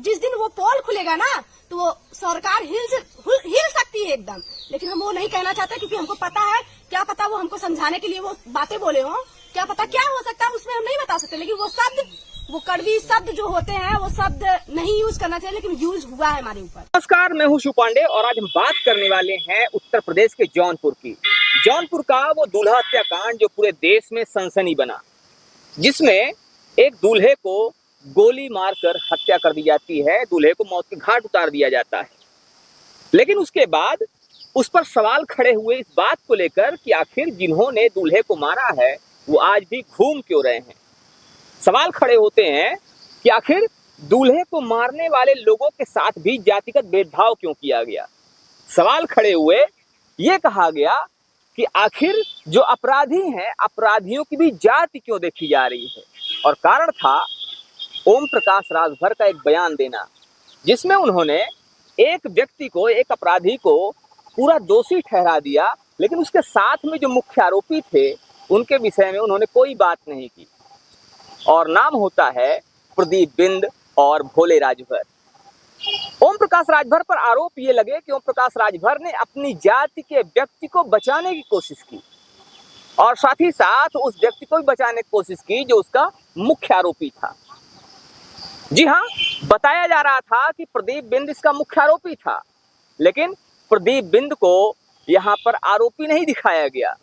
जिस दिन वो पोल खुलेगा ना तो वो सरकार हिल सकती है एकदम। लेकिन हम वो नहीं कहना चाहते क्योंकि हमको पता है, क्या पता वो हमको समझाने के लिए वो बातें बोले हों, क्या पता क्या हो सकता है उसमें हम नहीं बता सकते। लेकिन वो शब्द, वो कड़वी शब्द जो होते हैं वो शब्द नहीं यूज करना चाहिए, लेकिन यूज हुआ है हमारे ऊपर। नमस्कार, मैं हूं शिव पांडे और आज हम बात करने वाले हैं उत्तर प्रदेश के जौनपुर की। जौनपुर का वो दूल्हा हत्याकांड जो पूरे देश में सनसनी बना, जिसमें एक दूल्हे को गोली मारकर हत्या कर दी जाती है, दूल्हे को मौत के घाट उतार दिया जाता है। लेकिन उसके बाद उस पर सवाल खड़े हुए इस बात को लेकर कि आखिर जिन्होंने दूल्हे को मारा है वो आज भी घूम क्यों रहे हैं। सवाल खड़े होते हैं कि आखिर दूल्हे को मारने वाले लोगों के साथ भी जातिगत भेदभाव क्यों किया गया। सवाल खड़े हुए, ये कहा गया कि आखिर जो अपराधी हैं, अपराधियों की भी जाति क्यों देखी जा रही है। और कारण था ओम प्रकाश राजभर का एक बयान देना, जिसमें उन्होंने एक व्यक्ति को, एक अपराधी को पूरा दोषी ठहरा दिया, लेकिन उसके साथ में जो मुख्य आरोपी थे उनके विषय में उन्होंने कोई बात नहीं की। और नाम होता है प्रदीप बिंद और भोले राजभर। ओम प्रकाश राजभर पर आरोप ये लगे कि ओम प्रकाश राजभर ने अपनी जाति के व्यक्ति को बचाने की कोशिश की और साथ ही साथ उस व्यक्ति को भी बचाने की कोशिश की जो उसका मुख्य आरोपी था। जी हाँ, बताया जा रहा था कि प्रदीप बिंद इसका मुख्य आरोपी था, लेकिन प्रदीप बिंद को यहाँ पर आरोपी नहीं दिखाया गया।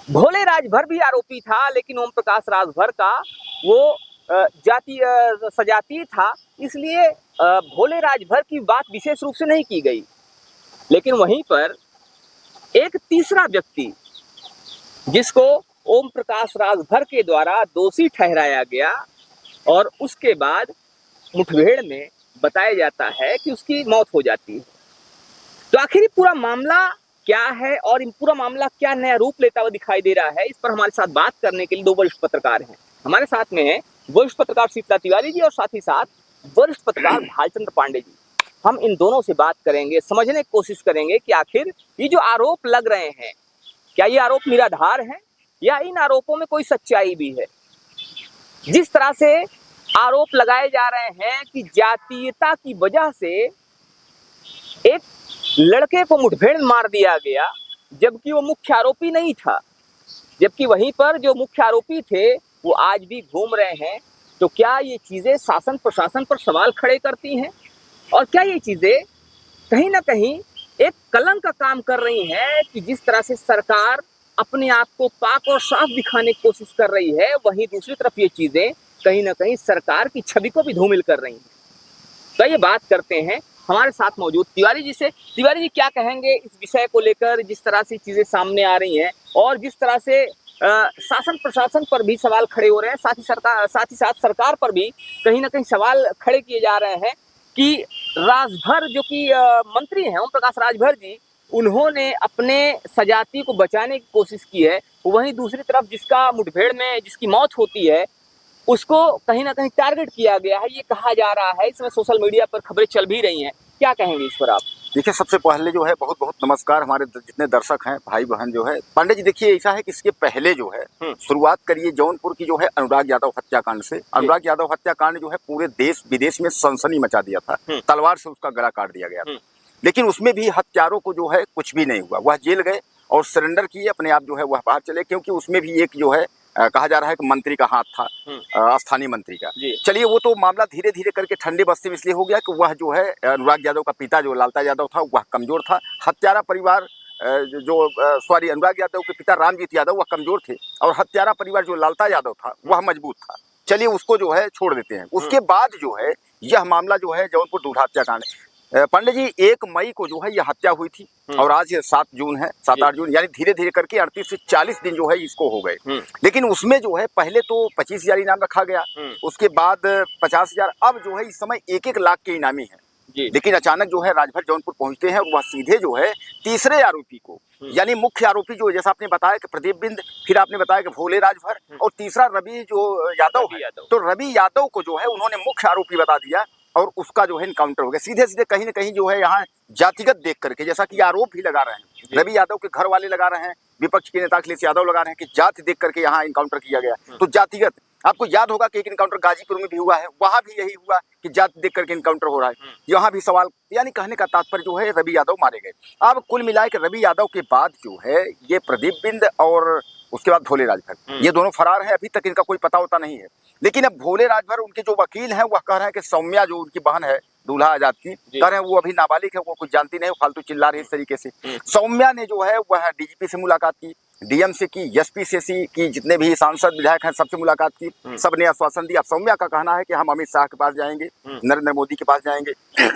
भोले राजभर भी आरोपी था, लेकिन ओम प्रकाश राजभर का वो जाति सजातीय था, इसलिए भोले राजभर की बात विशेष रूप से नहीं की गई। लेकिन वहीं पर एक तीसरा व्यक्ति जिसको ओम प्रकाश राजभर के द्वारा दोषी ठहराया गया और उसके बाद मुठभेड़ में बताया जाता है कि उसकी मौत हो जाती है। तो आखिर पूरा मामला क्या है और इन पूरा मामला क्या नया रूप लेता हुआ दिखाई दे रहा है, इस पर हमारे साथ बात करने के लिए दो वरिष्ठ पत्रकार हैं। हमारे साथ में है वरिष्ठ पत्रकार शीतला तिवारी जी और साथ ही साथ वरिष्ठ पत्रकार भालचंद्र पांडे जी। हम इन दोनों से बात करेंगे, समझने की कोशिश करेंगे कि आखिर ये जो आरोप लग रहे हैं, क्या ये आरोप निराधार हैं या इन आरोपों में कोई सच्चाई भी है। जिस तरह से आरोप लगाए जा रहे हैं कि जातीयता की वजह से एक लड़के को मुठभेड़ मार दिया गया, जबकि वो मुख्य आरोपी नहीं था, जबकि वहीं पर जो मुख्य आरोपी थे वो आज भी घूम रहे हैं। तो क्या ये चीजें शासन प्रशासन पर सवाल खड़े करती हैं और क्या ये चीजें कहीं ना कहीं एक कलंक का काम कर रही हैं कि जिस तरह से सरकार अपने आप को पाक और साफ दिखाने की कोशिश कर रही है, वहीं दूसरी तरफ ये चीजें कहीं ना कहीं सरकार की छवि को भी धूमिल कर रही हैं। तो ये बात करते हैं हमारे साथ मौजूद तिवारी जी से। तिवारी जी, क्या कहेंगे इस विषय को लेकर, जिस तरह से चीजें सामने आ रही हैं और जिस तरह से शासन प्रशासन पर भी सवाल खड़े हो रहे हैं, साथ ही साथ सरकार पर भी कहीं ना कहीं सवाल खड़े किए जा रहे हैं कि राजभर जो कि मंत्री हैं, ओम प्रकाश राजभर जी, उन्होंने अपने सजाती को बचाने की कोशिश की है, वहीं दूसरी तरफ जिसका मुठभेड़ में जिसकी मौत होती है उसको कहीं ना कहीं टारगेट किया गया है, ये कहा जा रहा है। इसमें सोशल मीडिया पर खबरें चल भी रही हैं, क्या कहेंगे इस पर आप? देखिए, सबसे पहले जो है बहुत बहुत नमस्कार हमारे जितने दर्शक हैं, भाई बहन जो है। पांडे जी, देखिए ऐसा है कि इसके पहले जो है शुरुआत करिए जौनपुर की जो है अनुराग यादव हत्याकांड से। अनुराग यादव हत्याकांड जो है पूरे देश विदेश में सनसनी मचा दिया था, तलवार से उसका गला काट दिया गया था। लेकिन उसमें भी हत्यारों को जो है कुछ भी नहीं हुआ, वह जेल गए और सरेंडर किए, अपने आप जो है वह बाहर चले, क्योंकि उसमें भी एक जो है कहा जा रहा है कि मंत्री का हाथ था, स्थानीय मंत्री का। चलिए, वो तो मामला धीरे धीरे करके ठंडे बस्ते में इसलिए हो गया कि वह जो है अनुराग यादव का पिता जो लालता यादव था वह कमजोर था। हत्यारा परिवार अनुराग यादव के पिता रामजीत यादव वह कमजोर थे और हत्यारा परिवार जो लालता यादव था वह मजबूत था। चलिए, उसको जो है छोड़ देते हैं। उसके बाद जो है यह मामला जो है जौनपुर दूल्हा हत्याकांड, पांडे जी 1 मई को जो है यह हत्या हुई थी और आज 7 जून है, 7-8 जून, यानी धीरे धीरे करके 38 से 40 दिन जो है इसको हो गए। लेकिन उसमें जो है पहले तो 25,000 इनाम रखा गया, उसके बाद 50,000, अब जो है इस समय 1-1 लाख के इनामी है। लेकिन अचानक जो है राजभर जौनपुर पहुंचते हैं और वह सीधे जो है तीसरे आरोपी को, यानी मुख्य आरोपी जो जैसा आपने बताया कि प्रदीप बिंद, फिर आपने बताया कि भोले राजभर और तीसरा रवि जो यादव है, तो रवि यादव को जो है उन्होंने मुख्य आरोपी बता दिया और उसका जो है इनकाउंटर हो गया। सीधे सीधे कहीं ना कहीं जो है यहाँ जातिगत देख करके, जैसा कि आरोप भी लगा रहे हैं, रवि यादव के घर वाले लगा रहे हैं, विपक्ष के नेता अखिलेश यादव लगा रहे हैं कि जाति देख करके यहाँ इनकाउंटर किया गया। तो जातिगत आपको याद होगा कि एक इनकाउंटर गाजीपुर में भी हुआ है, वहां भी यही हुआ कि जाति देख करके इनकाउंटर हो रहा है। यहाँ भी सवाल, यानी कहने का तात्पर्य जो है रवि यादव मारे गए। अब कुल मिलाए के रवि यादव के बाद जो है ये प्रदीप बिंद और उसके बाद भोले राजभर, ये दोनों फरार हैं। अभी तक इनका कोई पता होता नहीं है। लेकिन अब भोले राजभर, उनके जो वकील हैं वह कह रहे हैं कि सौम्या जो उनकी बहन है दूल्हा आजाद की, कह रहे हैं वो अभी नाबालिग है, वो कुछ जानती नहीं, फालतू चिल्ला रही इस तरीके से। सौम्या ने जो है वह डीजीपी से मुलाकात की, डीएम से की, एसपी से की, जितने भी सांसद विधायक हैं सबसे मुलाकात की, सबने आश्वासन दिया। सौम्या का कहना है कि हम अमित शाह के पास जाएंगे, नरेंद्र मोदी के पास जाएंगे।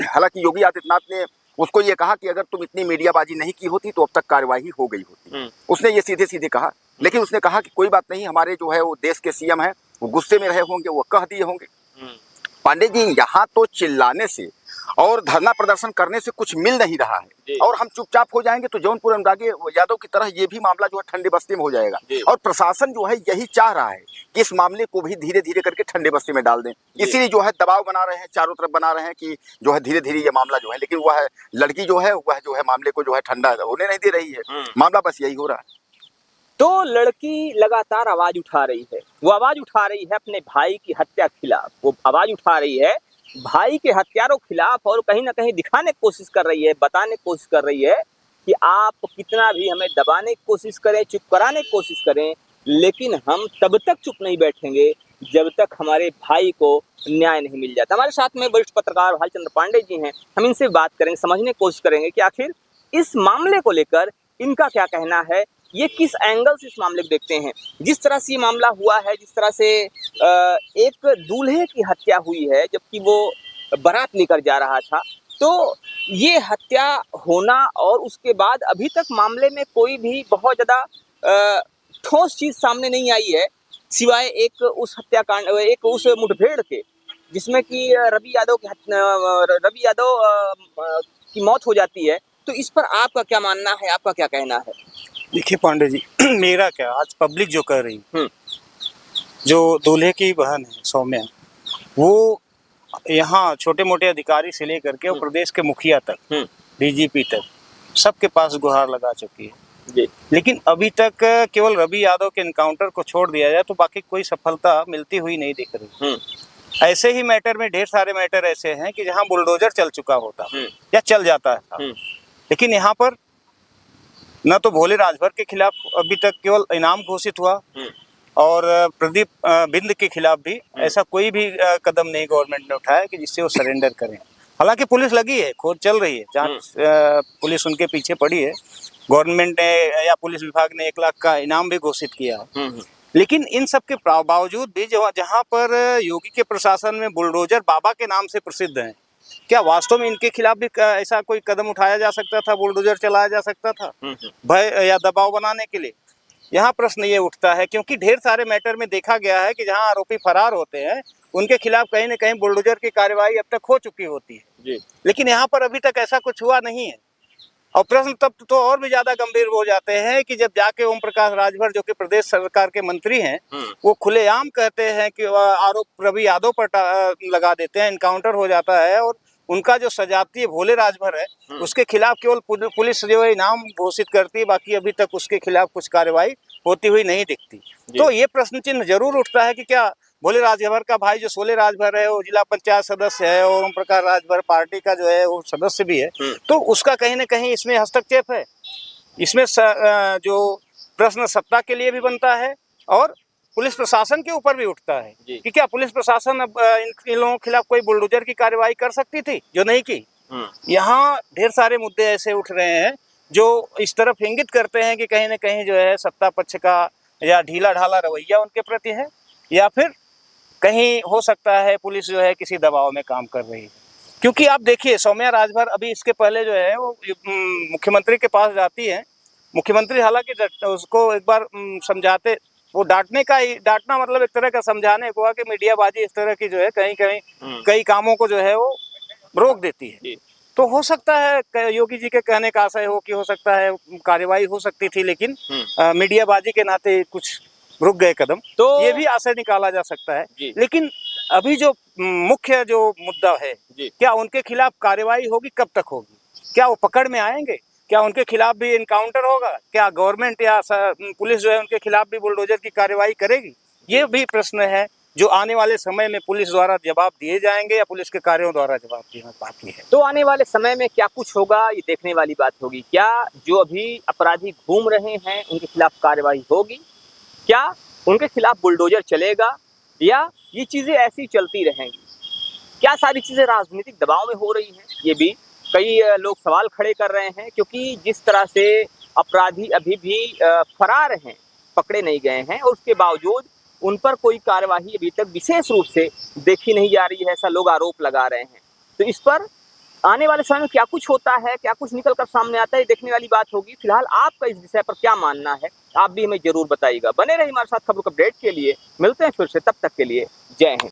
हालांकि योगी आदित्यनाथ ने उसको ये कहा कि अगर तुम इतनी मीडियाबाजी नहीं की होती तो अब तक कार्यवाही हो गई होती। उसने ये सीधे सीधे कहा। लेकिन उसने कहा कि कोई बात नहीं, हमारे जो है वो देश के सीएम हैं, वो गुस्से में रहे होंगे, वो कह दिए होंगे। पांडे जी, यहाँ तो चिल्लाने से और धरना प्रदर्शन करने से कुछ मिल नहीं रहा है, और हम चुपचाप हो जाएंगे तो जौनपुर अनुरागी यादव की तरह ये भी मामला जो है ठंडे बस्ते में हो जाएगा। और प्रशासन जो है यही चाह रहा है कि इस मामले को भी धीरे धीरे करके ठंडे बस्ते में डाल दें। इसीलिए जो है दबाव बना रहे हैं, चारों तरफ बना रहे हैं कि जो है धीरे धीरे ये मामला जो है, लेकिन वह लड़की जो है वह जो है मामले को जो है ठंडा होने नहीं दे रही है। मामला बस यही हो रहा है। तो लड़की लगातार आवाज उठा रही है, वो आवाज उठा रही है अपने भाई की हत्या के खिलाफ, वो आवाज उठा रही है भाई के हत्यारों के खिलाफ, और कहीं ना कहीं दिखाने की कोशिश कर रही है, बताने की कोशिश कर रही है कि आप कितना भी हमें दबाने की कोशिश करें, चुप कराने की कोशिश करें, लेकिन हम तब तक चुप नहीं बैठेंगे जब तक हमारे भाई को न्याय नहीं मिल जाता। हमारे साथ में वरिष्ठ पत्रकार भालचंद्र पांडे जी हैं, हम इनसे बात करेंगे, समझने की कोशिश करेंगे कि आखिर इस मामले को लेकर इनका क्या कहना है, ये किस एंगल से इस मामले को देखते हैं। जिस तरह से ये मामला हुआ है, जिस तरह से एक दूल्हे की हत्या हुई है जबकि वो बारात लेकर जा रहा था, तो ये हत्या होना और उसके बाद अभी तक मामले में कोई भी बहुत ज़्यादा ठोस चीज़ सामने नहीं आई है, सिवाय एक उस हत्याकांड, एक उस मुठभेड़ के, जिसमें कि रवि यादव की मौत हो जाती है। तो इस पर आपका क्या मानना है, आपका क्या कहना है? देखिए पांडे जी, मेरा क्या, आज पब्लिक जो कर रही, जो दूल्हे की बहन है सौम्या, वो यहाँ छोटे मोटे अधिकारी से लेकर के और प्रदेश के मुखिया तक, डीजीपी तक, सबके पास गुहार लगा चुकी है जी। लेकिन अभी तक केवल रवि यादव के एनकाउंटर को छोड़ दिया जाए तो बाकी कोई सफलता मिलती हुई नहीं दिख रही। ऐसे ही मैटर में ढेर सारे मैटर ऐसे हैं कि जहाँ बुलडोजर चल चुका होता या चल जाता है, लेकिन यहाँ पर न तो भोले राजभर के खिलाफ अभी तक केवल इनाम घोषित हुआ, और प्रदीप बिंद के खिलाफ भी ऐसा कोई भी कदम नहीं गवर्नमेंट ने उठाया कि जिससे वो सरेंडर करें। हालांकि पुलिस लगी है, खोज चल रही है, जांच पुलिस उनके पीछे पड़ी है, गवर्नमेंट ने या पुलिस विभाग ने 1 लाख का इनाम भी घोषित किया है। लेकिन इन सब के बावजूद भी जहाँ पर योगी के प्रशासन में बुलडोजर बाबा के नाम से प्रसिद्ध हैं, क्या वास्तव में इनके खिलाफ भी ऐसा कोई कदम उठाया जा सकता था, बुलडोजर चलाया जा सकता था भय या दबाव बनाने के लिए? यहाँ प्रश्न ये उठता है, क्योंकि ढेर सारे मैटर में देखा गया है कि जहाँ आरोपी फरार होते हैं उनके खिलाफ कहीं न कहीं बुलडोजर की कार्रवाई अब तक हो चुकी होती है जी। लेकिन यहाँ पर अभी तक ऐसा कुछ हुआ नहीं है, और प्रश्न तब तो और भी ज्यादा गंभीर हो जाते हैं कि जब जाके ओम प्रकाश राजभर जो कि प्रदेश सरकार के मंत्री हैं, वो खुलेआम कहते हैं कि आरोप रवि यादव पर लगा देते हैं, इनकाउंटर हो जाता है, और उनका जो सजाती है भोले राजभर है उसके खिलाफ केवल पुलिस जो है इनाम घोषित करती है, बाकी अभी तक उसके खिलाफ कुछ कार्रवाई होती हुई नहीं दिखती। तो ये प्रश्न चिन्ह जरूर उठता है कि क्या भोले राजभर का भाई जो सोले राजभर है वो जिला पंचायत सदस्य है और ओम प्रकाश राजभर पार्टी का जो है वो सदस्य भी है, तो उसका कहीं न कहीं इसमें हस्तक्षेप है। इसमें जो प्रश्न सत्ता के लिए भी बनता है और पुलिस प्रशासन के ऊपर भी उठता है कि क्या पुलिस प्रशासन अब इन लोगों के खिलाफ कोई बुलडोजर की कार्रवाई कर सकती थी जो नहीं की। यहाँ ढेर सारे मुद्दे ऐसे उठ रहे हैं जो इस तरफ इंगित करते हैं कि कहीं न कहीं जो है सत्ता पक्ष का या ढीला ढाला रवैया उनके प्रति है, या फिर कहीं हो सकता है पुलिस जो है किसी दबाव में काम कर रही है। क्योंकि आप देखिए सौम्या राजभर अभी इसके पहले जो है वो मुख्यमंत्री के पास जाती है, मुख्यमंत्री हालांकि उसको एक बार समझाते, वो डांटना मतलब एक तरह का समझाने को कि मीडियाबाजी इस तरह की जो है कहीं कई कामों को जो है वो रोक देती है। तो हो सकता है योगी जी के कहने का आशय हो कि हो सकता है कार्रवाई हो सकती थी, लेकिन मीडियाबाजी के नाते कुछ रुक गए कदम, तो ये भी आशय निकाला जा सकता है। लेकिन अभी जो मुख्य जो मुद्दा है, क्या उनके खिलाफ कार्रवाई होगी, कब तक होगी, क्या वो पकड़ में आएंगे, क्या उनके खिलाफ भी इनकाउंटर होगा, क्या गवर्नमेंट या पुलिस जो है उनके खिलाफ भी बुलडोजर की कार्रवाई करेगी, ये भी प्रश्न है जो आने वाले समय में पुलिस द्वारा जवाब दिए जाएंगे या पुलिस के कार्यों द्वारा जवाब देना बाकी है। तो आने वाले समय में क्या कुछ होगा ये देखने वाली बात होगी। क्या जो अभी अपराधी घूम रहे हैं उनके खिलाफ कार्रवाई होगी, क्या उनके खिलाफ बुलडोजर चलेगा, या ये चीजें ऐसी चलती रहेंगी? क्या सारी चीजें राजनीतिक दबाव में हो रही हैं? ये भी कई लोग सवाल खड़े कर रहे हैं, क्योंकि जिस तरह से अपराधी अभी भी फरार हैं, पकड़े नहीं गए हैं, और उसके बावजूद उन पर कोई कार्यवाही अभी तक विशेष रूप से देखी नहीं जा रही है, ऐसा लोग आरोप लगा रहे हैं। तो इस पर आने वाले समय में क्या कुछ होता है, क्या कुछ निकल कर सामने आता है, देखने वाली बात होगी। फिलहाल आपका इस विषय पर क्या मानना है, आप भी हमें जरूर बताइएगा। बने रहिए हमारे साथ खबरों के अपडेट के लिए। मिलते हैं फिर से, तब तक के लिए जय हिंद।